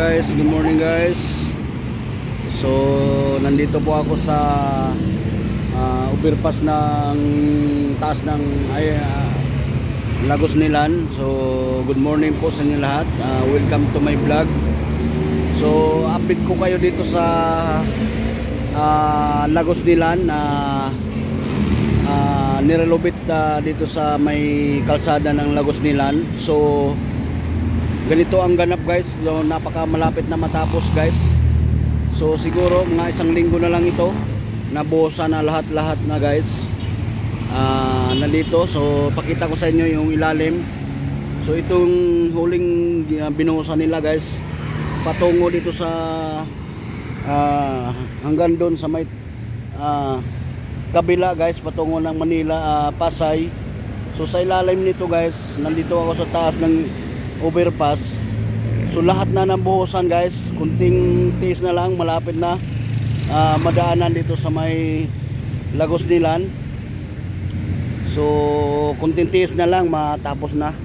guys, good morning guys. So nandito po ako sa overpass ng taas ng Lagos Nilan. So good morning po sa inyo lahat. Welcome to my vlog. So update ko kayo dito sa Lagos Nilan na nirelobit dito sa may kalsada ng Lagos Nilan. So ganito ang ganap guys. So, napaka malapit na matapos guys. So siguro mga isang linggo na lang ito, nabuhusan na lahat na guys. Nandito. So pakita ko sa inyo yung ilalim. So itong huling binuhusan nila guys, patungo dito sa hanggang doon sa may kabila guys, patungo ng Manila, Pasay. So sa ilalim nito guys, nandito ako sa taas ng overpass. So lahat na ng buhusan guys, kunting tiis na lang, malapit na madaanan dito sa may Lagos Nilan. So kunting tiis na lang, matapos na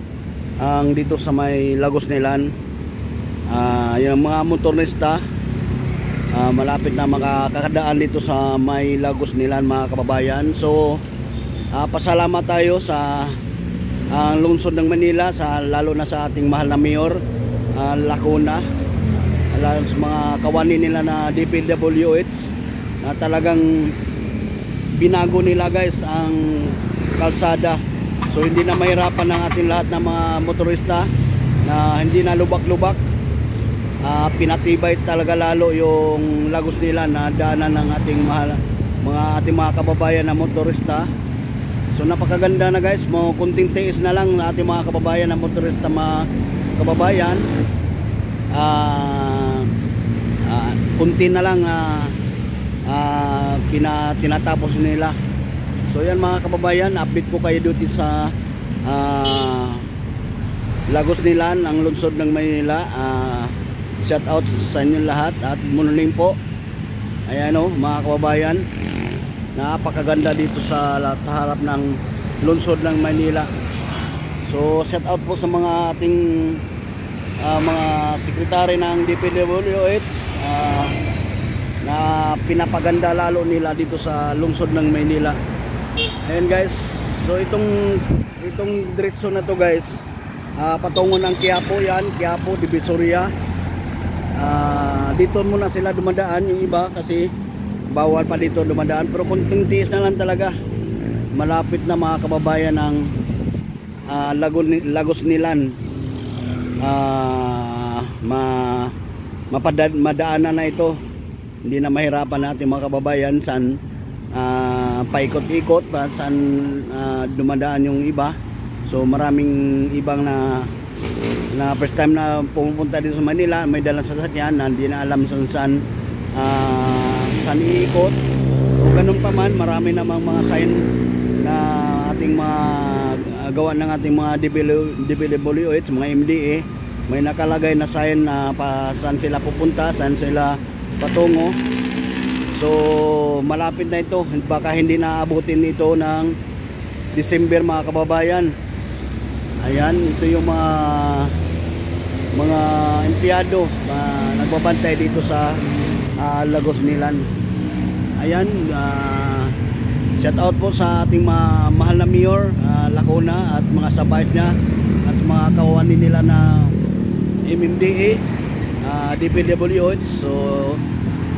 ang dito sa may Lagos Nilan. Yung mga motorista malapit na makakadaan dito sa may Lagos Nilan mga kababayan. So pasalamat tayo sa ang lungsod ng Manila, lalo na sa ating mahal na mayor Lacuna, lalo sa mga kawani nila na DPWH na talagang binago nila guys ang kalsada. So hindi na mahirapan ng ating lahat ng mga motorista, na hindi na lubak-lubak. Pinatibay talaga lalo yung Lagos nila na daanan ng ating mga kababayan na motorista. So napakaganda na guys, mo kunting tiis na lang ating mga kababayan na motorista, mga kababayan. Kunti na lang tinatapos nila. So yan mga kababayan, update ko kayo dito sa Lagos Nilan, ang lungsod ng Maynila. Shout out sa inyo lahat at morning po. Ayan o mga kababayan, napakaganda dito sa harap ng lungsod ng Manila. So shout out po sa mga ating mga sekretary ng DPWH na pinapaganda lalo nila dito sa lungsod ng Manila. Ayan guys, so itong diretso na to guys, patungo ng Quiapo, yan Quiapo, Divisoria. Dito muna sila dumadaan yung iba kasi bawal pa dito dumadaan, pero kunting tiis na lang talaga, malapit na mga kababayan ng Lagos Nilan. Madaanan na ito, hindi na mahirapan natin mga kababayan saan paikot-ikot, saan dumadaan yung iba. So maraming ibang na first time na pumunta dito sa Manila, may dalang sasakyan na hindi na alam saan iikot. O ganun pa man, marami namang mga sign na ating mga gawa ng ating mga DPWH, mga MDA, may nakalagay na sign na saan sila pupunta, saan sila patungo. So malapit na ito, baka hindi na abutin ito ng December mga kababayan. Ayan, ito yung mga empleyado nagbabantay dito sa Lagos Nilan. Ayan, shout out po sa ating mahal na mayor Lacuna at mga sabay niya at sa mga kawani nila na MMDA, DPWH. So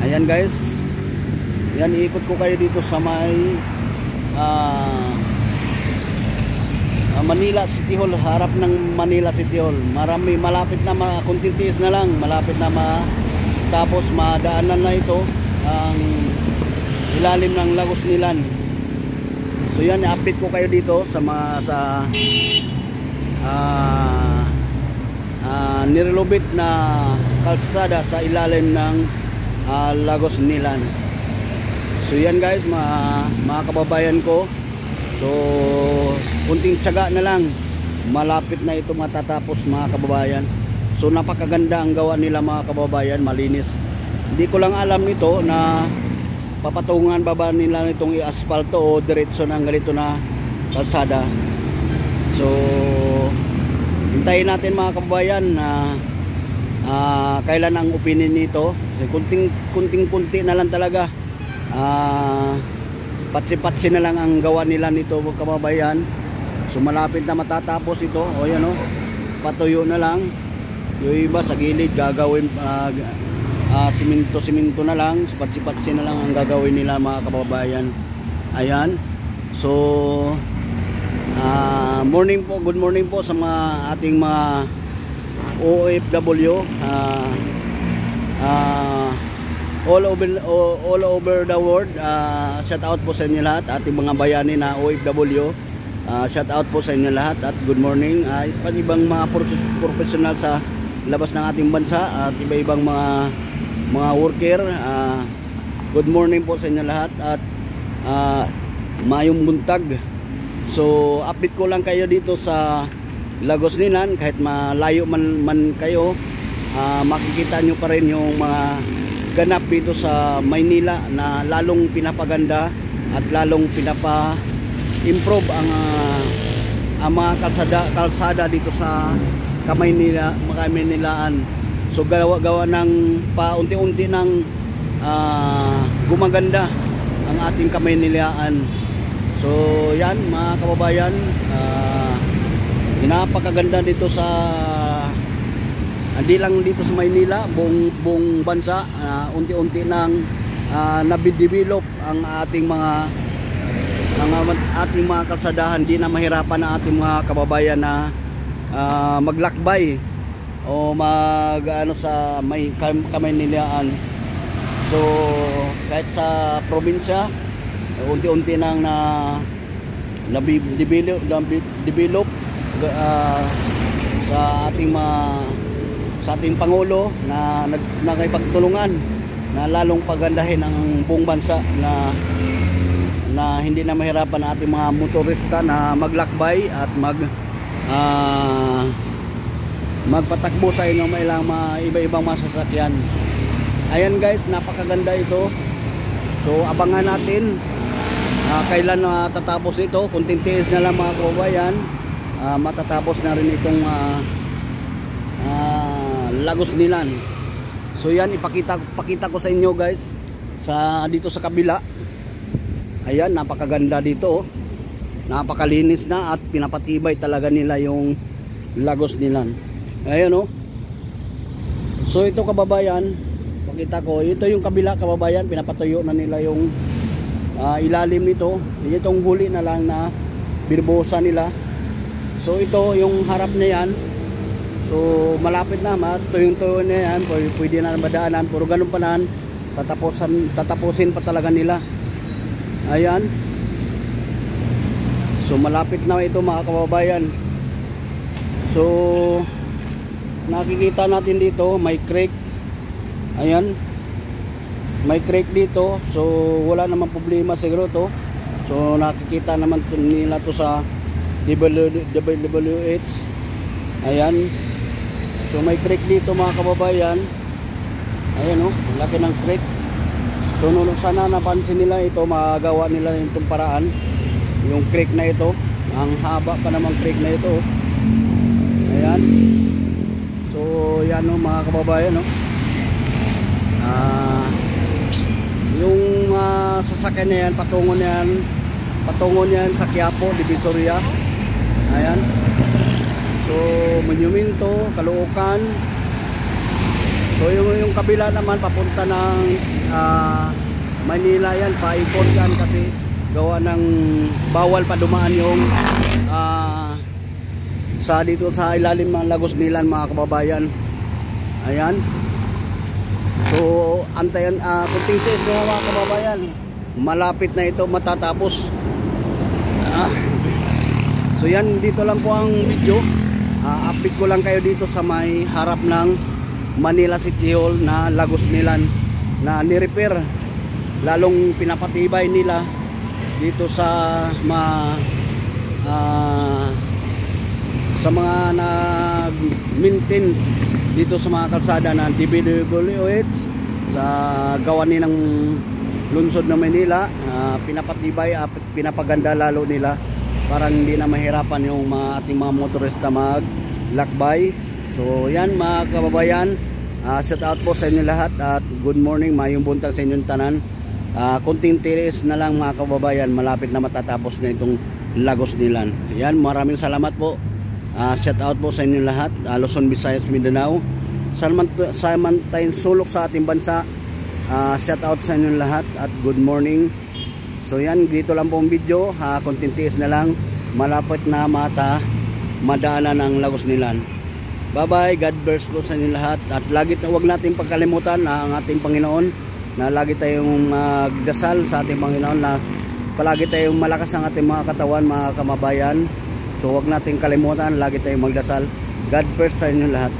ayan guys, yan, iikot ko kayo dito sa may Manila City Hall, harap ng Manila City Hall. Malapit na, kunting tiis na lang, malapit na tapos madaanan na ito ang ilalim ng Lagos Nilan. So yan, update ko kayo dito sa nirelobit na kalsada sa ilalim ng Lagos Nilan. So yan guys, mga kababayan ko. So kunting tiyaga na lang, malapit na ito matatapos mga kababayan. So napakaganda ang gawa nila mga kababayan, malinis. Hindi ko lang alam nito na papatungan baba nila nitong i-asfalto o diretso ng ganito na kalsada. So hintayin natin mga kababayan na kailan ang opinion nito. Kunting-kunti na lang talaga. Patsi-patsi na lang ang gawa nila nito, mga kababayan. So malapit na matatapos ito. O yan o, patuyo na lang. Yung iba sa gilid gagawin simento na lang. Patsi-patsi na lang ang gagawin nila, mga kababayan. Ayan. So good morning po sa mga ating mga OFW all over the world. Shout out po sa inyo lahat, ating mga bayani na OFW. Shout out po sa inyo lahat at good morning. Iba't ibang mga professional sa labas ng ating bansa at iba-ibang mga worker. Good morning po sa inyo lahat at mayong buntag. So update ko lang kayo dito sa Lagos Nilan. Kahit malayo man kayo, makikita nyo pa rin yung mga ganap dito sa Maynila na lalong pinapaganda at lalong pinapa-improve ang mga kalsada dito sa Kamaynilaan. So gawa ng paunti-unti ng gumaganda ang ating Kamaynilaan. So yan, mga kababayan, napakaganda dito sa hindi lang dito sa Maynila, buong bansa. Unti-unti nang nabidevelop ang ating mga kalsadahan. Di na mahirapan ang ating mga kababayan na maglakbay o sa Kamaynilaan. So kahit sa probinsya, unti-unti nang develop sa ating Pangulo na nagpagtulungan na lalong pagandahin ang buong bansa, na hindi na mahirapan ang ating mga motorista na maglakbay at magpatakbo sa inyong mga iba-ibang masasakyan. Ayan guys, napakaganda ito. So abangan natin kailan tatapos ito. Kunting tiis na lang, mga kababayan, matatapos na rin itong Lagos Nilan. So yan, ipakita ko sa inyo guys dito sa kabila. Ayan, napakaganda dito. Napakalinis na at pinapatibay talaga nila yung Lagos Nilan. Ayan So ito, kababayan, pakita ko. Ito yung kabila, kababayan. Pinapatuyo na nila yung ilalim nito. Itong huli na lang na birbosa nila. So ito yung harap na yan. So malapit na, tuyong-tuyo na yan. Pwede na madaanan. Puro ganun pa na, tatapusin pa talaga nila. Ayan. So malapit na ito, mga kababayan. So nakikita natin dito may creek. Ayan, may creek dito. So wala naman problema siguro to. So nakikita naman nila to sa DWH. Ayan. So may creek dito, mga kababayan. Ayan laki ng creek. So sana napansin nila ito, magawa nila itong paraan. Yung creek na ito, ang haba pa namang creek na ito. Ayan. So yan mga kababayan yung sasakyan na yan, patungo niyan sa Quiapo, Divisoria. Ayan. So Monumento, Caloocan. So yung kabila naman papunta ng Manila yan, paikot yan kasi gawa ng bawal pa dumaan yung dito sa ilalim ng Lagos Nilan, mga kababayan. Ayan. So antayan, kunting tiis mga kababayan, malapit na ito matatapos. So yan, dito lang po ang video. Update ko lang kayo dito sa may harap ng Manila City Hall na Lagos Nilan na ni-repair. Lalong pinapatibay nila dito sa mga nag-maintain dito sa mga kalsada ng DWH sa gawa ng lungsod ng Manila. Pinapatibay at pinapaganda lalo nila, parang hindi na mahirapan yung ating mga motorista maglakbay. So yan, mga kababayan, Shout out po sa inyo lahat at good morning, mayong buntag sa inyong tanan. Kunting tiris na lang mga kababayan, malapit na matatapos na itong Lagos Nilan. Yan, maraming salamat po. Shout out po sa inyo lahat, Luzon, Visayas, Mindanao, samantayong sulok sa ating bansa. Shout out sa inyo lahat at good morning. So yan, dito lang po ang video. Kunting tiis na lang, malapit na madaanan ng Lagos Nilan. Bye bye, God bless po sa inyo lahat. At huwag natin pagkalimutan ang ating Panginoon, na lagi tayong magdasal sa ating Panginoon, na palagi tayong malakas ang ating mga katawan, mga kamabayan. So huwag natin kalimutan, lagi tayong magdasal. God bless sa inyo lahat.